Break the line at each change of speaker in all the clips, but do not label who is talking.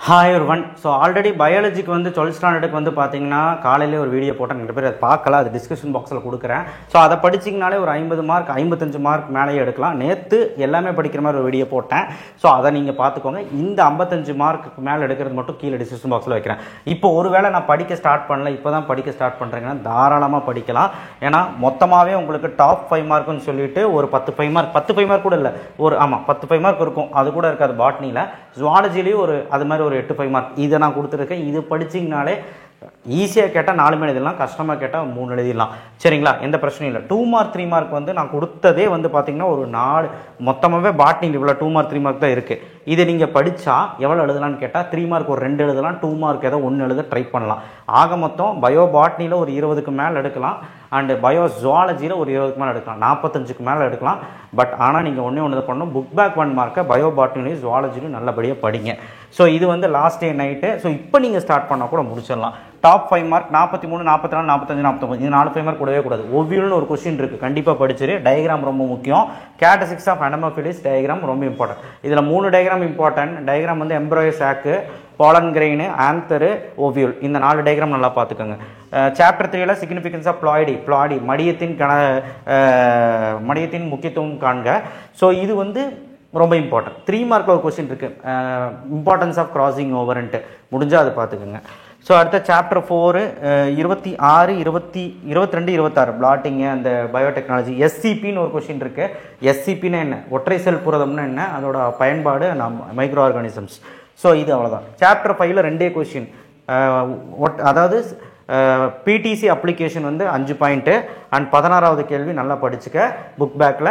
Hi ஒருவன். So already பயாலஜிக்கு வந்து 12th ஸ்டாண்டர்டுக்கு வந்து பார்த்தீங்கன்னா காலையிலே ஒரு வீடியோ போட்டேன். நிறைய பேர் அதை பார்க்கல, அது டிஸ்கிரிப்ஷன் பாக்ஸில் கொடுக்குறேன். ஸோ அதை படிச்சிங்கனாலே ஒரு 50 மார்க் 55 மார்க் மேலேயே எடுக்கலாம். நேற்று எல்லாமே படிக்கிற மாதிரி ஒரு வீடியோ போட்டேன். ஸோ அதை நீங்கள் பார்த்துக்கோங்க. இந்த 55 மார்க்குக்கு மேலே எடுக்கிறது மட்டும் கீழே டிஸ்கிரிப்ஷன் பாக்ஸில் வைக்கிறேன். இப்போ ஒருவேளை நான் படிக்க ஸ்டார்ட் பண்ணல, இப்போ தான் படிக்க ஸ்டார்ட் பண்ணுறேங்கன்னா தாராளமாக படிக்கலாம். ஏன்னா மொத்தமாகவே உங்களுக்கு டாப் 5 மார்க்குன்னு சொல்லிட்டு ஒரு 10 மார்க் கூட இல்லை, ஒரு 10 மார்க் இருக்கும். அது கூட இருக்காது. பாட்னியில் ஜுவாலஜிலேயும் ஒரு அது மாதிரி ஒரு 8 மார்க் இதை நான் கொடுத்துருக்கேன். இது படிச்சிங்கனாலே ஈஸியாக கேட்டால் 4 எழுதிடலாம், கஷ்டமாக கேட்டால் 3 எழுதிடலாம். சரிங்களா, எந்த பிரச்சனையும் இல்லை. 2 மார்க் 3 மார்க் வந்து நான் கொடுத்ததே வந்து பார்த்தீங்கன்னா ஒரு 4 மொத்தமாகவே பாட்னி இவ்வளோ 2 மார்க் 3 மார்க் தான் இருக்குது. இதை நீங்கள் படித்தா எவ்வளோ எழுதலான்னு கேட்டால் 3 மார்க் ஒரு 2 எழுதலாம், 2 மார்க் ஏதோ 1 எழுத ட்ரை பண்ணலாம். ஆக மொத்தம் பயோ பாட்னியில் ஒரு 20க்கு மேலே எடுக்கலாம், அண்டு பயோ ஜுவாலஜியில் ஒரு 20க்கு மேலே எடுக்கலாம், 45க்கு மேலே எடுக்கலாம். பட் ஆனால் நீங்கள் ஒன்று பண்ணணும், புக் பேக் 1 மார்க்கை பயோ பாட்னிலையும் ஜுவாலஜிலையும் நல்லபடியாக படிங்க. ஸோ இது வந்து லாஸ்ட் டே நைட்டு. ஸோ இப்போ நீங்கள் ஸ்டார்ட் பண்ணால் கூட முடிச்சிடலாம். டாப் 5 மார்க் 43, 44, 45, 49 இது 4 5 மார்க் கூடவே கூடாது. ஒவ்வியல்னு ஒரு கொஸ்டின் இருக்குது, கண்டிப்பாக படிச்சிரு. டயக்ராம் ரொம்ப முக்கியம். கேட்டசிக்ஸ் ஆஃப் அனமோஃபிலிஸ் டயக்ராம் ரொம்ப இம்பார்ட்டன்ட். இதில் 3 டயக்ராம் இம்பார்ட்டன்ட். டயக்ராம் வந்து எம்ப்ராயோ சாக்கு, பாலன் கிரெயின், ஆந்தரு, ஓவியூல், இந்த 4 டயக்ராம் நல்லா பார்த்துக்கோங்க. சாப்டர் 3ல சிக்னிஃபிகன்ஸ் ஆஃப் பிளாய்டி மடியத்தின் முக்கியத்துவம் காண்க. ஸோ இது வந்து ரொம்ப இம்பார்ட்டன்ட். 3 மார்க்கில் ஒரு கொஸ்டின் இருக்குது, இம்பார்ட்டன்ஸ் ஆஃப் கிராசிங் ஓவர்ன்ட்டு, முடிஞ்சால் அதை பார்த்துக்கோங்க. ஸோ அடுத்த சாப்டர் 4 26, 22, 26 பிளாட்டிங்கு அந்த பயோடெக்னாலஜி. எஸ்சிபின்னு ஒரு கொஸ்டின் இருக்குது. எஸ்சிபின்னு என்ன, ஒற்றை செல் புரதம்னு என்ன, அதோட பயன்பாடு, மைக்ரோ ஆர்கானிசம்ஸ். ஸோ இது அவ்வளோதான். சாப்டர் 5ல் 2 கொஸ்டின், அதாவது பிடிசி அப்ளிகேஷன் வந்து 5 பாயிண்ட்டு அண்ட் 16வது கேள்வி நல்லா படிச்சுக்க. புக் பேக்கில்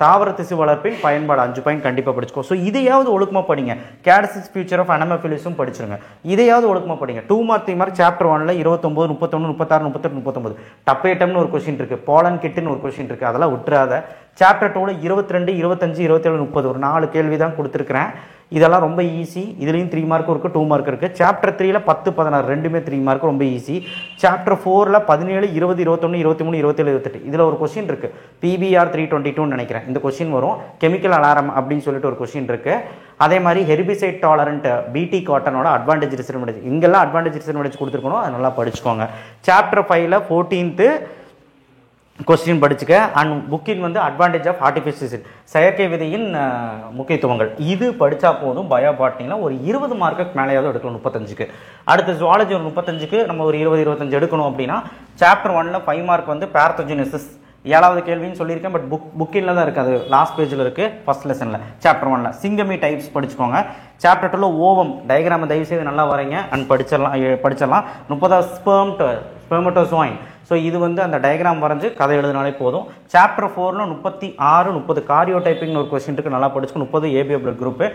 தாவர திசு வளர்ப்பின் பயன்பாடு 5 பாயிண்ட் கண்டிப்பாக படிச்சுக்கோ. ஸோ இதையாவது ஒழுக்கமாக படிங்க. கேடசிஸ் ஃபியூச்சர் ஆஃப் அனமோஃபிலிஸும் படிச்சிருங்க. இதையாவது ஒழுக்கமாக படிங்க. 2 மார்க் 3 மார்க் சாப்டர் 1ல் 29, 31, 36, 38, 39 டப்பேட்டம்னு ஒரு கொஸ்டின் இருக்குது, பாலன் கிட்டுன்னு ஒரு கொஸ்டின் இருக்குது, அதெல்லாம் விட்டுறாத. சாப்டர் 2ல் 22, 25, 27, 30 ஒரு 4 கேள்வி தான் கொடுத்துருக்குறேன். இதெல்லாம் ரொம்ப ஈஸி. இதுலேயும் 3 மார்க்கும் இருக்குது, 2 மார்க் இருக்குது. சாப்டர் 3ல் 10, 16 ரெண்டுமே 3 மார்க் ரொம்ப ஈஸி. சாப்டர் 4ல் 17, 20, 21, 23, 27, 28 இதில் ஒரு கொஸ்டின் இருக்குது, PBR 322 நினைக்கிறேன். இந்த கொஸ்டின் வரும். கெமிக்கல் அலாரம் அப்படின்னு சொல்லிட்டு ஒரு கொஸ்டின் இருக்குது. அதே மாதிரி ஹெர்பிசைட் டாலரண்ட் BT காட்டனோட அட்வான்டேஜ் டிஸ்அட்வான்டேஜ், இங்கெல்லாம் அட்வான்டேஜ் டிஸ்அட்வான்டேஜ் கொடுத்துருக்கணும், அது நல்லா படிச்சுக்கோங்க. சாப்டர் 5ல் 14th கொஸ்டின் படிச்சுக்க. அண்ட் புக்கின் வந்து அட்வான்டேஜ் ஆஃப் ஆர்டிஃபிஷியல் செயற்கை விதையின் முக்கியத்துவங்கள், இது படித்தா போதும். பயோபாட்னியில் ஒரு 20 மார்க்குக்கு மேலேயாவது எடுக்கணும் 35க்கு. அடுத்து ஜுவாலஜி ஒரு 35க்கு நம்ம ஒரு 20, 25 எடுக்கணும் அப்படின்னா சாப்டர் 1ல் 5 மார்க் வந்து பேரத்தோஜெனிசிஸ் 7வது கேள்வின்னு சொல்லியிருக்கேன். பட் புக்கில் தான் இருக்குது, அது லாஸ்ட் பேஜில் இருக்குது ஃபர்ஸ்ட் லெசனில். சாப்டர் 1ல் சிங்கமி டைப்ஸ் படிச்சுக்கோங்க. சாப்டர் 2ல் ஓவம் டயக்ராம் தயவு செய்து நல்லா வரைங்க அண்ட் படிச்சிடலாம். 30 ஸ்பெர்மட்டோசோயின். ஸோ இது வந்து அந்த டயக்ராம் வரைஞ்சி கதை எழுதினாலே போதும். சாப்டர் 4ல் 36, 30 காரியோ டைப்பிங்னு ஒரு கொஸ்டின் இருக்குது, நல்லா படிச்சுக்கணும். 30 ஏபிஓ பிளட் குரூப்பு.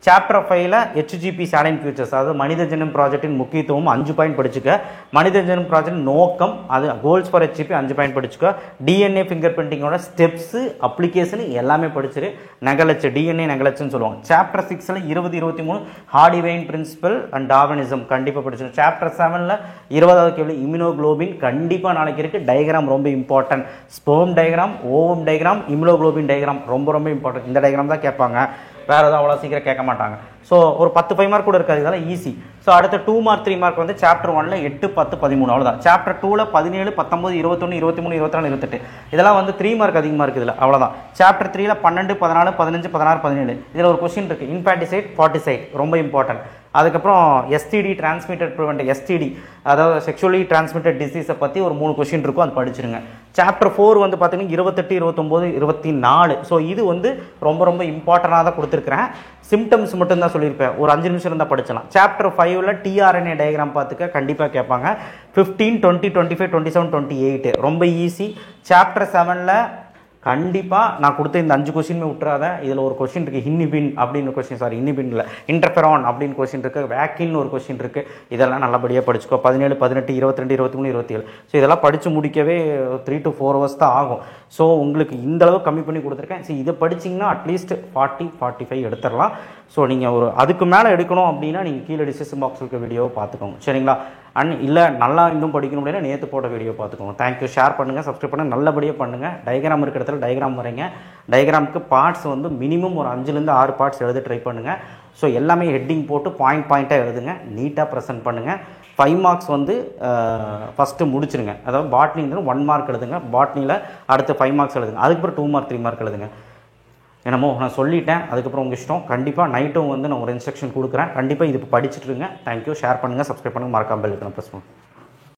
சாப்டர் 5ல் HGP சேலைன் ஃபியூச்சர்ஸ், அதாவது மனித ஜெனம் ப்ராஜெக்டின் முக்கியத்துவம் 5 பாயிண்ட் படிச்சுக்க. மனித ஜெனம் ப்ராஜெக்ட் நோக்கம், அது கோல்ஸ் ஃபார் HGP 5 பாயிண்ட் படிச்சுக்க. DNA ஃபிங்கர் பிரிண்டிங்கோட ஸ்டெப்ஸு அப்ளிகேஷன் எல்லாமே படிச்சிரு. நகலச்சு DNA நகலச்சுன்னு சொல்லுவாங்க. சாப்டர் 6ல் 20, 23 ஹார்டிவைன் பிரின்சிபல் அண்ட் டார்வினிசம் கண்டிப்பாக படிச்சிடும். சாப்டர் 7ல் 20வது கேள்வி இம்யூனோகுளோபின் கண்டிப்பாக நாளைக்கு இருக்குது. டயக்ராம் ரொம்ப important. Sperm diagram, ovum diagram, immunoglobulin diagram ரொம்ப இம்பார்ட்டன்ட். இந்த டயக்ராம் தான் கேட்பாங்க, வேறு எதுவும் அவ்வளோ சீக்கிரம் கேட்க மாட்டாங்க. ஸோ ஒரு 10 5 மார்க் கூட இருக்காது, இதெல்லாம் ஈஸி. ஸோ அடுத்த 2 மார்க் 3 மார்க் வந்து சாப்டர் 1ல் 8, 10, 13 அவ்வளோதான். சாப்டர் 2ல் 17, 19, 21, 23, 24, 28 இதெல்லாம் வந்து 3 மார்க் அதிகமாக இருக்குது இதில், அவ்வளோதான். சாப்டர் 3ல் 12, 14, 15, 16, 17 இதில் ஒரு கொஸ்டின் இருக்குது, இன்ஃபான்டிசைட், ஃபார்ட்டிசைட் ரொம்ப இம்பார்ட்டன்ட். அதுக்கப்புறம் STD டிரான்ஸ்மிட்டட் ப்ரிவென்ட், STD அதாவது செக்ஷுவலி டிரான்ஸ்மிட்டட் டிசீஸை பற்றி ஒரு 3 கொஸ்டின் இருக்கும், அது படிச்சிருங்க. சாப்டர் 4 வந்து பார்த்தீங்கன்னா 28, 29, 24. ஸோ இது வந்து ரொம்ப இம்பார்ட்டண்டாக தான் கொடுத்துருக்குறேன். சிம்டம்ஸ் மட்டும் தான் சொல்லியிருப்பேன், ஒரு 5 நிமிஷம் இருந்தால் படிச்சலாம். சாப்டர் 5ல் tRNA டயக்ராம் பார்த்துக்க கண்டிப்பாக கேட்பாங்க. 15, 20, 25, 27, 28 ரொம்ப ஈஸி. சாப்டர் 7ல் கண்டிப்பாக நான் கொடுத்த இந்த 5 கொஸ்டினுமே விட்டுறாத. இதில் ஒரு கொஸ்டின் இருக்குது, இன்ஹிபின் அப்படின்னு கொஸ்டின், இன்னிபின் இல்லை, இன்டர்ஃபெரான் அப்படின்னு கொஸ்டின் இருக்குது, வேக்கின்னு ஒரு கொஸ்டின் இருக்குது. இதெல்லாம் நல்லபடியாக படிச்சுக்கோ. 17, 18, 22, 23, 27 ஸோ இதெல்லாம் படித்து முடிக்கவே 3 to 4 hours தான் ஆகும். ஸோ உங்களுக்கு இந்தளவு கம்மி பண்ணி கொடுத்துருக்கேன். ஸோ இதை படிச்சிங்கன்னா அட்லீஸ்ட் 40, 45 எடுத்துடலாம். ஸோ நீங்கள் ஒரு அதுக்கு மேலே எடுக்கணும் அப்படின்னா நீங்கள் கீழே டிஸ்கிரிப்ஷன் பாக்ஸில் இருக்க வீடியோவை பார்த்துக்கோங்க, சரிங்களா. இல்லை நல்லா இன்னும் படிக்கணும் அப்படின்னா நேற்று போட்ட வீடியோ பார்த்துக்கோங்க. தேங்க்யூ. ஷேர் பண்ணுங்கள், சப்ஸ்கிரைப் பண்ணுங்கள், நல்லபடியாக பண்ணுங்கள். டயக்ராம் இருக்கிற இடத்துல டயக்ராம் வரைங்க. டயக்ராமுக்கு பார்ட்ஸ் வந்து மினிமம் ஒரு 5லேருந்து 6 பார்ட்ஸ் எழுத ட்ரை பண்ணுங்கள். ஸோ எல்லாமே ஹெட்டிங் போட்டு பாயிண்ட்டாக எழுதுங்க, நீட்டாக ப்ரெசென்ட் பண்ணுங்கள். 5 மார்க்ஸ் வந்து ஃபஸ்ட்டு முடிச்சிருங்க. அதாவது பாட்னி வந்து 1 மார்க் எழுதுங்க, பாட்னியில் அடுத்து 5 மார்க்ஸ் எழுதுங்க, அதுக்கப்புறம் 2 மார்க் 3 மார்க் எழுதுங்க. என்னமோ நான் சொல்லிட்டேன், அதுக்கப்புறம் உங்கள் இஷ்டம். கண்டிப்பாக நைட்டும் வந்து நான் ஒரு இன்ஸ்ட்ரக்ஷன் கொடுக்குறேன். கண்டிப்பாக இது படிச்சுட்டுருங்க. தேங்க்யூ. ஷேர் பண்ணுங்கள், சப்ஸ்கிரைப் பண்ணுங்கள், மறக்காமல் பெல் ஐகானை ப்ரெஸ் பண்ணுங்கள்.